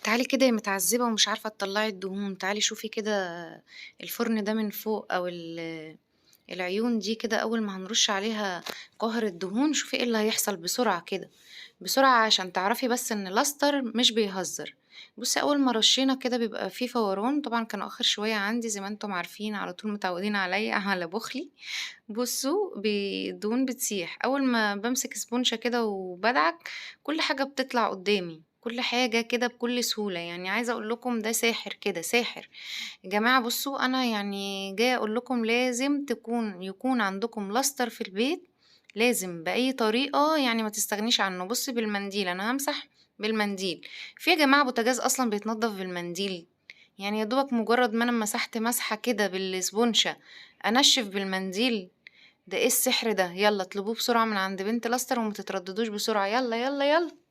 تعالي كده يا متعذبة ومش عارفة تطلعي الدهون، تعالي شوفي كده الفرن ده من فوق أو العيون دي كده أول ما هنرش عليها قاهر الدهون، شوفي ايه اللي هيحصل بسرعة كده، بسرعة عشان تعرفي بس ان الاستر مش بيهزر. بصي أول ما رشينا كده بيبقى فيه فوران، طبعا كانوا آخر شوية عندي زي ما انتم عارفين على طول متعودين عليا على بخلي. بصوا الدهون بتسيح أول ما بمسك سبونشة كده وبدعك، كل حاجة بتطلع قدامي، كل حاجة كده بكل سهولة. يعني عايزة اقول لكم ده ساحر كده ساحر. يا جماعة بصوا أنا يعني جاية أقول لكم لازم يكون عندكم لاستر في البيت، لازم بأي طريقة، يعني ما تستغنيش عنه. بصي بالمنديل أنا همسح بالمنديل، في يا جماعة بوتاجاز أصلا بيتنضف بالمنديل، يعني يا دوبك مجرد ما أنا مسحت مسحة كده بالسبونشة أنشف بالمنديل. ده ايه السحر ده؟ يلا اطلبوه بسرعة من عند بنت لاستر وما تترددوش، بسرعة يلا يلا يلا.